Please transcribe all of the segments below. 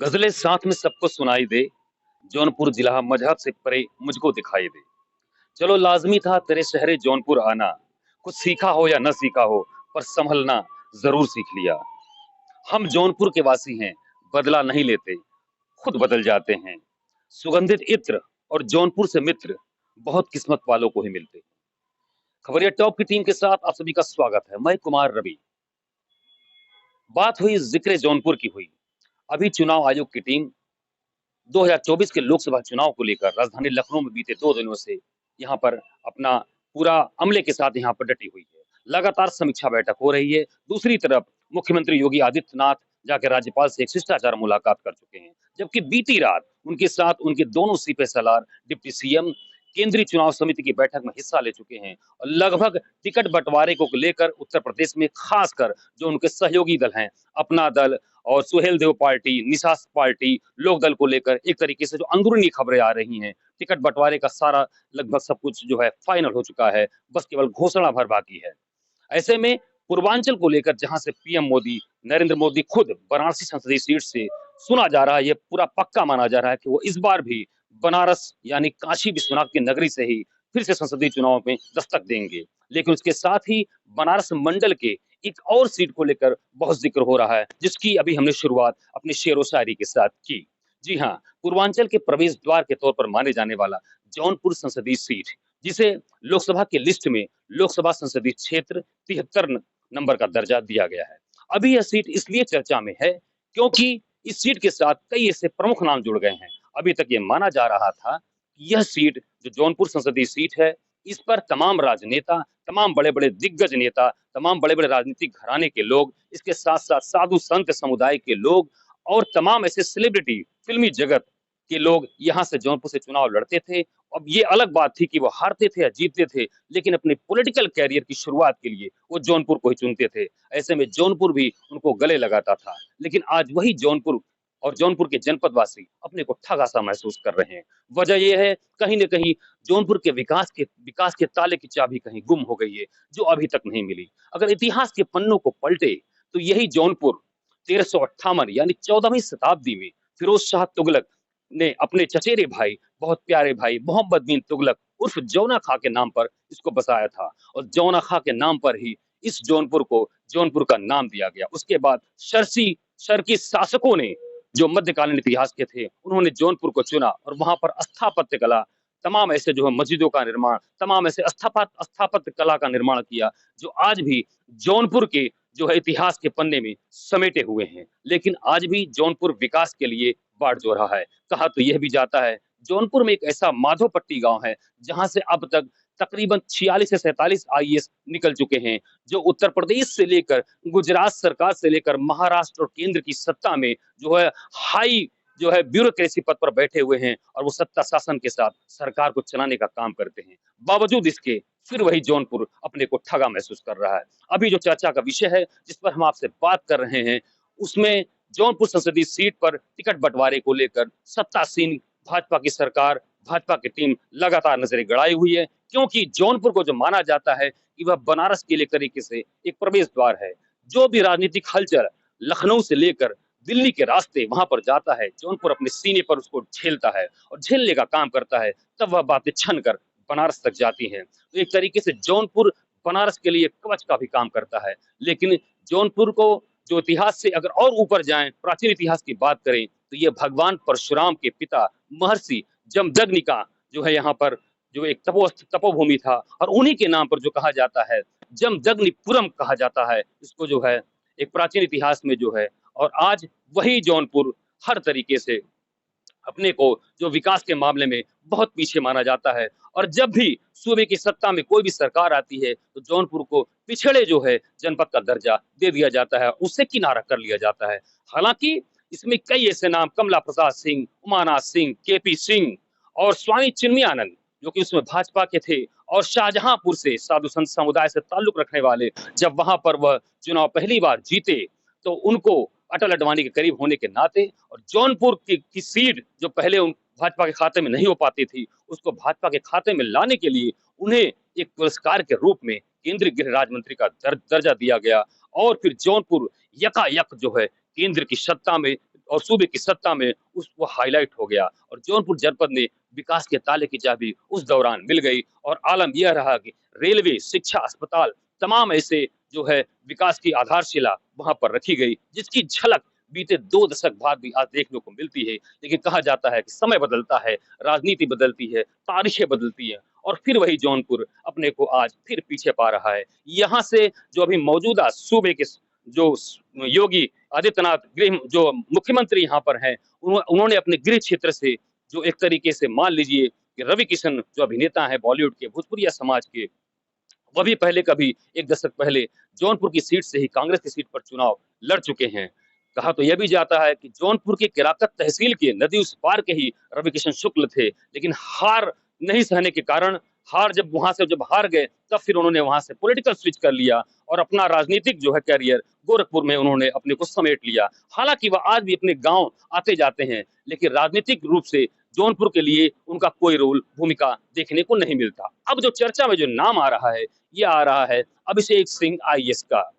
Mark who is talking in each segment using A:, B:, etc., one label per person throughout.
A: गजलें साथ में सबको सुनाई दे। जौनपुर जिला मजहब से परे मुझको दिखाई दे। चलो लाजमी था तेरे शहरे जौनपुर आना। कुछ सीखा हो या न सीखा हो, पर संभलना जरूर सीख लिया। हम जौनपुर के वासी हैं, बदला नहीं लेते, खुद बदल जाते हैं। सुगंधित इत्र और जौनपुर से मित्र बहुत किस्मत वालों को ही मिलते हैं। खबरिया टॉप की टीम के साथ आप सभी का स्वागत है। मैं कुमार रवि। बात हुई जिक्र जौनपुर की हुई। अभी चुनाव आयोग की टीम 2024 के लोकसभा चुनाव को लेकर राजधानी लखनऊ में बीते 2 दिनों से यहाँ पर अपना पूरा अमले के साथ यहाँ पर डटी हुई है। लगातार समीक्षा बैठक हो रही है। दूसरी तरफ मुख्यमंत्री योगी आदित्यनाथ जाकर राज्यपाल से एक शिष्टाचार मुलाकात कर चुके हैं, जबकि बीती रात उनके साथ उनके दोनों सीपे सलार डिप्टी सीएम केंद्रीय चुनाव समिति की बैठक में हिस्सा ले चुके हैं और लगभग टिकट बंटवारे को लेकर उत्तर प्रदेश में खासकर जो उनके सहयोगी दल हैं, अपना दल और सुहेल देव पार्टी, निशास पार्टी, लोक दल को लेकर एक तरीके से जो अंदरूनी खबरें आ रही हैं, टिकट बंटवारे का सारा लगभग सब कुछ जो है फाइनल हो चुका है, बस केवल घोषणा भर बाकी है। ऐसे में पूर्वांचल को लेकर जहां से पीएम मोदी, नरेंद्र मोदी खुद वाराणसी संसदीय सीट से सुना जा रहा है, ये पूरा पक्का माना जा रहा है कि वो इस बार भी बनारस यानी काशी विश्वनाथ की नगरी से ही फिर से संसदीय चुनाव में दस्तक देंगे। लेकिन उसके साथ ही बनारस मंडल के एक और सीट को लेकर बहुत जिक्र हो रहा है, जिसकी अभी हमने शुरुआत अपनी शेरो शायरी के साथ की। जी हाँ, पूर्वांचल के प्रवेश द्वार के तौर पर माने जाने वाला जौनपुर संसदीय सीट, जिसे लोकसभा के लिस्ट में लोकसभा संसदीय क्षेत्र 73 नंबर का दर्जा दिया गया है। अभी यह सीट इसलिए चर्चा में है क्योंकि इस सीट के साथ कई ऐसे प्रमुख नाम जुड़ गए हैं। अभी तक ये माना जा रहा था कि यह सीट जो जौनपुर संसदीय सीट है, इस पर तमाम राजनेता, तमाम बड़े-बड़े दिग्गज नेता, तमाम बड़े-बड़े राजनीतिक घराने के लोग, इसके साथ-साथ साधु संत समुदाय के लोग और तमाम ऐसे सेलिब्रिटी, फिल्मी जगत के लोग यहाँ से जौनपुर से चुनाव लड़ते थे। अब ये अलग बात थी कि वो हारते थे या जीतते थे, लेकिन अपने पॉलिटिकल कैरियर की शुरुआत के लिए वो जौनपुर को ही चुनते थे। ऐसे में जौनपुर भी उनको गले लगाता था। लेकिन आज वही जौनपुर और जौनपुर के जनपदवासी अपने को ठगा-सा महसूस कर रहे हैं। वजह ये है, कहीं न कहीं जौनपुर के विकास के ताले की चाबी कहीं गुम हो गई है, जो अभी तक नहीं मिली। अगर इतिहास के पन्नों को पलटे, तो यही जौनपुर 1358 यानी 14वीं शताब्दी में फिरोज शाह तुगलक ने अपने चचेरे भाई, बहुत प्यारे भाई मोहम्मद बिन तुगलक उर्फ जौना खां के नाम पर इसको बसाया था और जौना खां के नाम पर ही इस जौनपुर को जौनपुर का नाम दिया गया। उसके बाद शर्की शासकों ने जो मध्यकालीन इतिहास के थे, उन्होंने जौनपुर को चुना और वहां पर स्थापत्य कला, तमाम ऐसे जो है मस्जिदों का निर्माण, तमाम ऐसे स्थापत्य कला का निर्माण किया, जो आज भी जौनपुर के जो है इतिहास के पन्ने में समेटे हुए हैं। लेकिन आज भी जौनपुर विकास के लिए बाट जो रहा है। कहा तो यह भी जाता है, जौनपुर में एक ऐसा माधोपट्टी गांव है, जहां से अब तक तकरीबन 46 से 47 आईएएस निकल चुके हैं, जो उत्तर प्रदेश से लेकर गुजरात सरकार से लेकर महाराष्ट्र और केंद्र की सत्ता में जो है हाई जो है ब्यूरोक्रेसी पद पर बैठे हुए हैं और वो सत्ता शासन के साथ सरकार को चलाने का काम करते हैं। बावजूद इसके फिर वही जौनपुर अपने को ठगा महसूस कर रहा है। अभी जो चर्चा का विषय है, जिस पर हम आपसे बात कर रहे हैं, उसमें जौनपुर संसदीय सीट पर टिकट बंटवारे को लेकर सत्तासीन भाजपा की सरकार, भाजपा की टीम लगातार नजरें गड़ाई हुई है, क्योंकि जौनपुर को जो माना जाता है कि वह बनारस के लिए तरीके से एक प्रवेश द्वार है। जो भी राजनीतिक हलचल लखनऊ से लेकर दिल्ली के रास्ते वहां पर जाता है, जौनपुर अपने सीने पर उसको झेलता है और झेलने का काम करता है, तब वह बातें छन कर बनारस तक जाती हैं। तो एक तरीके से जौनपुर बनारस के लिए कवच का भी काम करता है। लेकिन जौनपुर को जो इतिहास से अगर और ऊपर जाएं, प्राचीन इतिहास की बात करें, तो ये भगवान परशुराम के पिता महर्षि जमदग्नि का जो है यहाँ पर जो एक तपोभूमि था और उन्हीं के नाम पर जो कहा जाता है जमदग्निपुरम कहा जाता है इसको, जो है एक प्राचीन इतिहास में जो है। और आज वही जौनपुर हर तरीके से अपने को जो विकास के मामले में बहुत पीछे माना जाता है और जब भी सूबे की सत्ता में कोई भी सरकार आती है, तो जौनपुर को पिछड़े जो है जनपद का दर्जा दे दिया जाता है, उससे किनारा कर लिया जाता है। हालांकि इसमें कई ऐसे नाम कमला प्रसाद सिंह, उमानाथ सिंह, केपी सिंह और स्वामी चिन्मयानंद, जो कि उसमें भाजपा के थे, और शाहजहांपुर से साधु संत समुदाय से ताल्लुक रखने वाले, जब वहां पर वह चुनाव पहली बार जीते, तो उनको अटल अडवाणी के करीब होने के नाते और जौनपुर की सीट जो पहले भाजपा के खाते में नहीं हो पाती थी, उसको भाजपा के खाते में लाने के लिए उन्हें एक पुरस्कार के रूप में केंद्रीय गृह राज्य मंत्री का दर्जा दिया गया और फिर जौनपुर यकायक जो है केंद्र की सत्ता में और सूबे की सत्ता में उस वो हाईलाइट हो गया और जौनपुर जनपद ने विकास के ताले की चाबी उस दौरान मिल गई और आलम यह रहा कि रेलवे, शिक्षा, अस्पताल, तमाम ऐसे जो है विकास की आधारशिला वहां पर रखी गई, जिसकी झलक बीते 2 दशक बाद भी आज देखने को मिलती है। लेकिन कहा जाता है कि समय बदलता है, राजनीति बदलती है, तारीखें बदलती हैं और फिर वही जौनपुर अपने को आज फिर पीछे पा रहा है। यहाँ से जो अभी मौजूदा सूबे के जो योगी आदित्यनाथ गृह जो मुख्यमंत्री यहाँ पर हैं, उन्होंने अपने गृह क्षेत्र से जो एक तरीके से मान लीजिए कि रवि किशन जो अभिनेता हैं बॉलीवुड के, भोजपुरिया समाज के, वह भी पहले कभी 1 दशक पहले जौनपुर की सीट से ही कांग्रेस की सीट पर चुनाव लड़ चुके हैं। कहा तो यह भी जाता है कि जौनपुर के केराकत तहसील के नदी उस पार के ही रविकिशन शुक्ल थे, लेकिन हार नहीं सहने के कारण जब हार गए तब फिर उन्होंने वहां से पॉलिटिकल स्विच कर लिया और अपना राजनीतिक जो है कैरियर गोरखपुर में उन्होंने अपने को समेट लिया। हालांकि वह आज भी अपने गांव आते जाते हैं, लेकिन राजनीतिक रूप से जौनपुर के लिए उनका कोई रोल भूमिका देखने को नहीं मिलता। अब जो चर्चा में जो नाम आ रहा है, ये आ रहा है अभिषेक सिंह आईएएस का,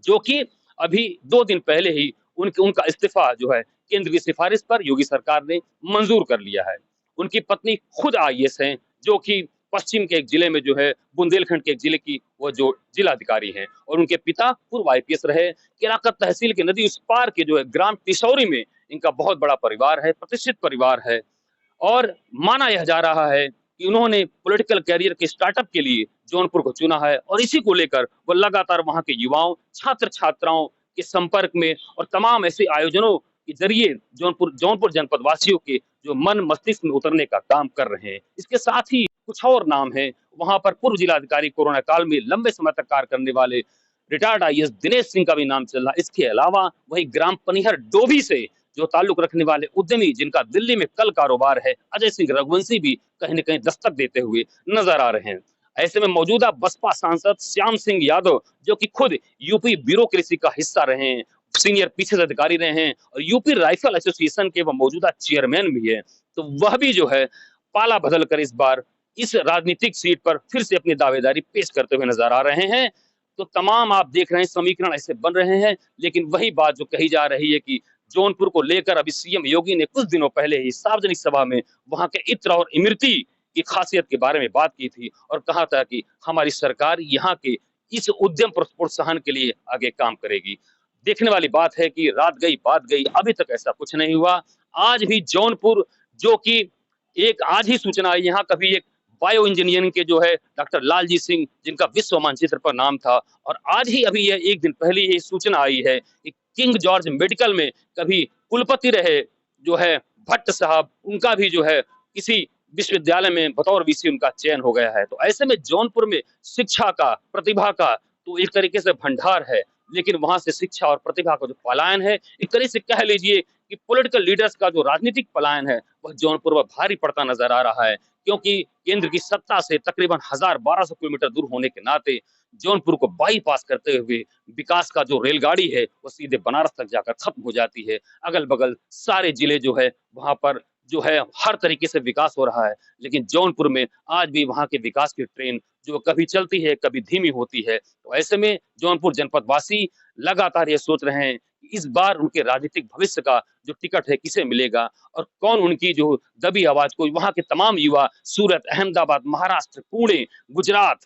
A: जो कि अभी 2 दिन पहले ही उनका इस्तीफा जो है केंद्र की सिफारिश पर योगी सरकार ने मंजूर कर लिया है। उनकी पत्नी खुद आईएएस हैं, जो कि पश्चिम के एक जिले में जो है बुंदेलखंड के एक जिले की वो जो जिलाधिकारी हैं और उनके पिता पूर्व आईपीएस रहे। केराकत तहसील के नदी उस पार के जो है ग्राम तिसौरी में इनका बहुत बड़ा परिवार है, प्रतिष्ठित परिवार है और माना यह जा रहा है कि उन्होंने पॉलिटिकल कैरियर के स्टार्टअप के लिए जौनपुर को चुना है और इसी को लेकर वो लगातार वहां के युवाओं, छात्र छात्राओं के संपर्क में और तमाम ऐसे आयोजनों के जरिए जौनपुर जनपद वासियों के जो मन मस्तिष्क में उतरने का काम कर रहे हैं। इसके साथ ही कुछ और नाम है वहां पर। पूर्व जिलाधिकारी कोरोना काल में लंबे समय तक कार्य करने वाले रिटायर्ड आईएएस दिनेश सिंह का भी नाम चल रहा है। इसके अलावा वही ग्राम पनिहर डोभी से जो ताल्लुक रखने वाले उद्यमी जिनका दिल्ली में कल कारोबार है, अजय सिंह रघुवंशी भी कहीं न कहीं दस्तक देते हुए नजर आ रहे हैं। ऐसे में मौजूदा बसपा सांसद श्याम सिंह यादव, जो कि खुद यूपी ब्यूरोक्रेसी का हिस्सा रहे हैं, सीनियर पीसीएस अधिकारी रहे हैं और यूपी राइफल एसोसिएशन के वह मौजूदा चेयरमैन भी है, तो वह भी जो है पाला बदल कर इस बार इस राजनीतिक सीट पर फिर से अपनी दावेदारी पेश करते हुए नजर आ रहे हैं। तो तमाम आप देख रहे हैं समीकरण ऐसे बन रहे हैं, लेकिन वही बात जो कही जा रही है कि जौनपुर को लेकर अभी सीएम योगी ने कुछ दिनों पहले ही सार्वजनिक सभा में वहां के इत्र और इमरती की खासियत के बारे में बात की थी और कहा था कि हमारी सरकार यहाँ के इस उद्यम प्रोत्साहन के लिए आगे काम करेगी। देखने वाली बात है कि रात गई बात गई, अभी तक ऐसा कुछ नहीं हुआ। आज भी जौनपुर जो कि एक आज ही सूचना आई, यहाँ कभी एक बायो इंजीनियरिंग के जो है डॉक्टर लालजी सिंह, जिनका विश्व मानचित्र पर नाम था, और आज ही अभी यह 1 दिन पहले ये सूचना आई है कि किंग जॉर्ज मेडिकल में कभी कुलपति रहे जो है भट्ट साहब, उनका भी जो है किसी विश्वविद्यालय में बतौर वीसी उनका चयन हो गया है। तो ऐसे में जौनपुर में शिक्षा का, प्रतिभा का तो एक तरीके से भंडार है, लेकिन वहां से शिक्षा और प्रतिभा का जो पलायन है, एक तरह से कह लीजिए कि पॉलिटिकल लीडर्स का जो राजनीतिक पलायन है वह जौनपुर में भारी पड़ता नजर आ रहा है, क्योंकि केंद्र की सत्ता से तकरीबन 1200 किलोमीटर दूर होने के नाते जौनपुर को बाईपास करते हुए विकास का जो रेलगाड़ी है वो सीधे बनारस तक जाकर खत्म हो जाती है। अगल बगल सारे जिले जो है वहां पर जो है हर तरीके से विकास हो रहा है, लेकिन जौनपुर में आज भी वहां के विकास की ट्रेन जो कभी चलती है कभी धीमी होती है। तो ऐसे में जौनपुर जनपद वासी लगातार ये सोच रहे हैं कि इस बार उनके राजनीतिक भविष्य का जो टिकट है किसे मिलेगा और कौन उनकी जो दबी आवाज को, वहां के तमाम युवा सूरत, अहमदाबाद, महाराष्ट्र, पुणे, गुजरात,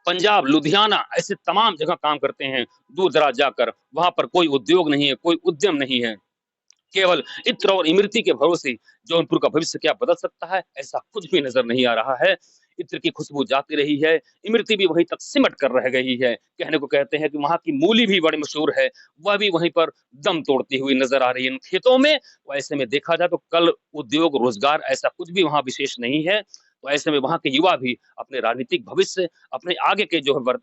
A: पंजाब, लुधियाना ऐसे तमाम जगह काम करते हैं दूर दराज जाकर। वहां पर कोई उद्योग नहीं है, कोई उद्यम नहीं है, केवल इत्र और इमरती के भरोसे जौनपुर का भविष्य क्या बदल सकता है, ऐसा कुछ भी नजर नहीं आ रहा है। इत्र की खुशबू जाती रही है, इमरती भी वहीं तक सिमट कर रह गई है। कहने को कहते हैं कि वहां की मूली भी बड़ी मशहूर है, वह भी वहीं पर दम तोड़ती हुई नजर आ रही है इन खेतों में। तो ऐसे में देखा जाए तो कल उद्योग रोजगार ऐसा कुछ भी वहां विशेष नहीं है। तो ऐसे में वहां के युवा भी अपने राजनीतिक भविष्य, अपने आगे के जो है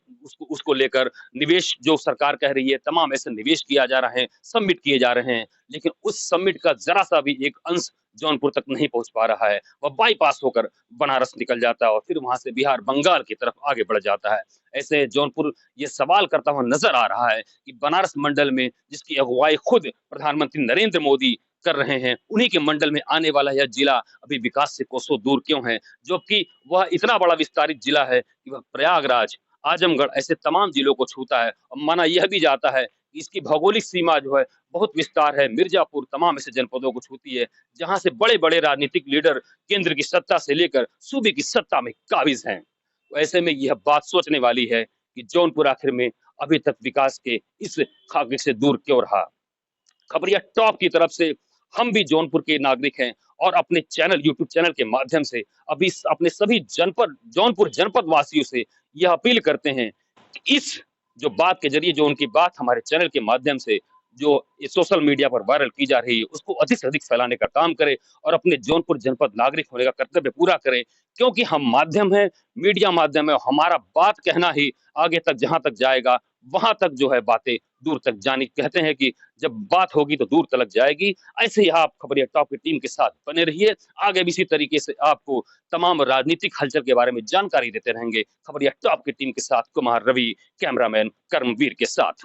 A: उसको लेकर निवेश जो सरकार कह रही है, तमाम ऐसे निवेश किया जा रहा है, सबमिट किए जा रहे हैं, लेकिन उस सबमिट का जरा सा भी एक अंश जौनपुर तक नहीं पहुंच पा रहा है। वह बाईपास होकर बनारस निकल जाता है और फिर वहां से बिहार, बंगाल की तरफ आगे बढ़ जाता है। ऐसे जौनपुर ये सवाल करता हुआ नजर आ रहा है कि बनारस मंडल में जिसकी अगुवाई खुद प्रधानमंत्री नरेंद्र मोदी कर रहे हैं, उन्हीं के मंडल में आने वाला यह जिला अभी विकास से कोसों दूर क्यों है, जबकि वह इतना बड़ा विस्तारित जिला है कि वह प्रयागराज, आजमगढ़ ऐसे तमाम जिलों को छूता है। और माना यह भी जाता है इसकी भौगोलिक सीमा जो है बहुत विस्तार है। मिर्जापुर तमाम ऐसे जनपदों को छूती है जहां से बड़े-बड़े राजनीतिक लीडर केंद्र की सत्ता से लेकर सूबे की सत्ता में काबिज हैं। तो ऐसे में यह बात सोचने वाली है कि जौनपुर आखिर में अभी तक विकास के इस खाके से दूर क्यों रहा। खबरिया टॉप की तरफ से हम भी जौनपुर के नागरिक हैं और अपने चैनल यूट्यूब चैनल के माध्यम से अभी अपने सभी जनपद जौनपुर जनपद वासियों से यह अपील करते हैं कि इस जो बात के जरिए जो उनकी बात हमारे चैनल के माध्यम से जो ये सोशल मीडिया पर वायरल की जा रही है उसको अधिक से अधिक फैलाने का काम करें और अपने जौनपुर जनपद नागरिक होने का कर्तव्य पूरा करें, क्योंकि हम माध्यम है, मीडिया माध्यम है, हमारा बात कहना ही आगे तक जहां तक जाएगा वहां तक जो है बातें दूर तक जानी। कहते हैं कि जब बात होगी तो दूर तक जाएगी। ऐसे ही आप खबरिया टॉप की टीम के साथ बने रहिए। आगे भी इसी तरीके से आपको तमाम राजनीतिक हलचल के बारे में जानकारी देते रहेंगे। खबरिया टॉप की टीम के साथ कुमार रवि, कैमरामैन कर्मवीर के साथ।